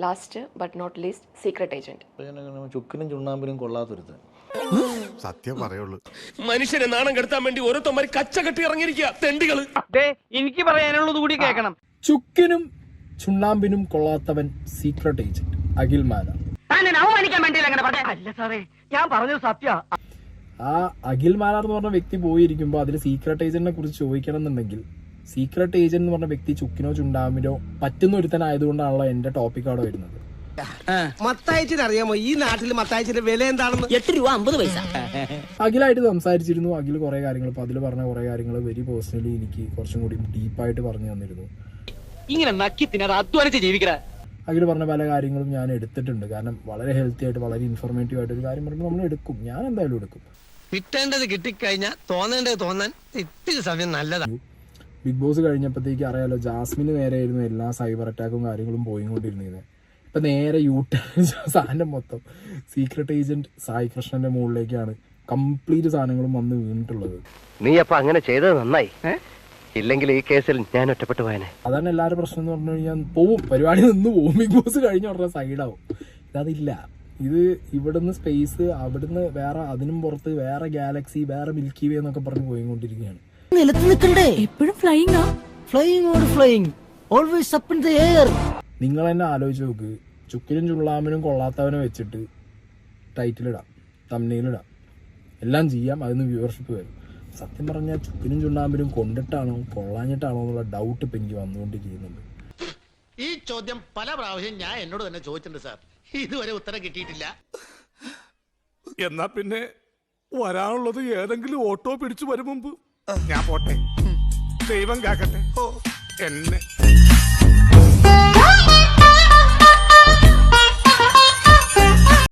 Last but not least secret agent. ചുക്കിനും ചുണ്ണാമ്പിനും കൊള്ളാത്തൊരുത്തൻ. സത്യം പറയുള്ളൂ. മനുഷ്യനെ നാണം കെടുത്താൻ വേണ്ടി ഓരോരുത്തന്മാർ കച്ച കെട്ടി ഇറങ്ങിയിരിക്കുക തെണ്ടികള്. എനിക്ക് പറയാനുള്ളത് കൂടി കേൾക്കണം. ചുക്കിനും ചുണ്ണാമ്പിനും കൊള്ളാത്തവൻ സീക്രട്ട് ഏജന്റ് അഖിൽ മാരാർ. അല്ല സാറേ, ഞാൻ പറഞ്ഞത് സത്യ. ആ അഖിൽ മാരാർ എന്ന് പറഞ്ഞ വ്യക്തി പോയിരിക്കുമ്പോ അതിൽ സീക്രട്ട് ഏജന്റിനെ കുറിച്ച് ചോദിക്കണം എന്നുണ്ടെങ്കിൽ സീക്രട്ട് ഏജന്റ് എന്ന് പറഞ്ഞ വ്യക്തി ചുക്കിനോ ചുണ്ടാമ്പിനോ പറ്റുന്ന ഒരുത്തനായതുകൊണ്ടാണല്ലോ എന്റെ ടോപ്പിക് അവിടെ വരുന്നത്. മത്തായിച്ചിന് അറിയാമോ ഈ നാട്ടിൽ മത്തായിച്ചിന്റെ വില എന്താണെന്ന്? 8 രൂപ 50 പൈസ. അഖിലായിട്ട് സംസാരിച്ചിരുന്നു. അഖിൽ കുറെ കാര്യങ്ങൾ ഇപ്പൊ അതിൽ പറഞ്ഞ കുറെ കാര്യങ്ങൾ വെരി പേഴ്സണലി എനിക്ക് കുറച്ചും കൂടി ഡീപ്പായിട്ട് പറഞ്ഞു തന്നിരുന്നു. ഇങ്ങനെ നക്കി തിന്നാതെ അധ്വാനിച്ച് ജീവിക്കട. അഖിൽ പറഞ്ഞ പല കാര്യങ്ങളും ഞാൻ എടുത്തിട്ടുണ്ട്. കാരണം വളരെ ഹെൽത്തി ആയിട്ട് വളരെ ഇൻഫോർമേറ്റീവ് ആയിട്ട് ഒരു കാര്യം പറയുമ്പോൾ നമ്മൾ എടുക്കും. ഞാൻ എന്തായാലും എടുക്കും. കിട്ടേണ്ടത് കിട്ടിക്കഴിഞ്ഞാൽ തോന്നേണ്ടത് തോന്നാൻ ഇത്തിരി സമയം നല്ലതാണ്. ബിഗ് ബോസ് കഴിഞ്ഞപ്പോഴത്തേക്ക് അറിയാലോ, ജാസ്മിന് നേരെയായിരുന്നു എല്ലാ സൈബർ അറ്റാക്കും കാര്യങ്ങളും പോയിക്കൊണ്ടിരുന്നത്. ഇപ്പൊ നേരെ യൂട്ടേൺ സാധനം മൊത്തം സീക്രട്ട് ഏജന്റ് സായി കൃഷ്ണന്റെ മുകളിലേക്കാണ് കംപ്ലീറ്റ് സാധനങ്ങളും വന്ന് വീണിട്ടുള്ളത്. നീ അപ്പൊ അങ്ങനെ ചെയ്തത് നന്നായി. ഇല്ലെങ്കിൽ ഈ കേസിൽ ഞാൻ ഒറ്റപ്പെട്ടു പോയനെ. അതാണ് എല്ലാവരും പ്രശ്നം എന്ന് പറഞ്ഞു കഴിഞ്ഞാൽ പോവും, പരിപാടി നിന്ന് പോവും. ബിഗ് ബോസ് കഴിഞ്ഞ ഉടനെ സൈഡാവും. ഇതതില്ല. ഇത് ഇവിടുന്ന് സ്പേസ്, അവിടുന്ന് വേറെ, അതിനും പുറത്ത് വേറെ ഗാലക്സി, വേറെ മിൽക്കി വേ എന്നൊക്കെ പറഞ്ഞ് പോയിക്കൊണ്ടിരിക്കുകയാണ്. നിലത്ത് നിൽക്കണ്ടേ? എപ്പോഴും ഫ്ലൈയിങ് ആ. Flying or flying, always up in the air. നിങ്ങൾ തന്നെ ആലോചിച്ച് നോക്ക്, ചുക്കിനും ചുള്ളാമിനും കൊള്ളാത്തവനെ വെച്ചിട്ട് ടൈറ്റിലിടാം, തംബ്നെയിലിടാം, എല്ലാം ചെയ്യാം. അതിന് വ്യൂവർഷിപ്പ് വരും. സത്യം പറഞ്ഞാൽ ചുക്കിനും ചുണ്ണാമ്പിനും കൊണ്ടിട്ടാണോ കൊള്ളാഞ്ഞിട്ടാണോ എന്നുള്ള ഡൗട്ട് ഇപ്പൊ എനിക്ക് വന്നുകൊണ്ടിരിക്കുന്നുണ്ട്. ഈ ചോദ്യം പല പ്രാവശ്യം ഞാൻ എന്നോട് തന്നെ ചോദിച്ചിട്ടുണ്ട് സാർ. ഇതുവരെ ഉത്തരം കിട്ടിയിട്ടില്ല. എന്നാ പിന്നെ വരാനുള്ളത് ഏതെങ്കിലും ഓട്ടോ പിടിച്ചു വരും മുമ്പ് ഞാൻ പോട്ടെ. ദൈവം കാക്കട്ടെ എന്നെ.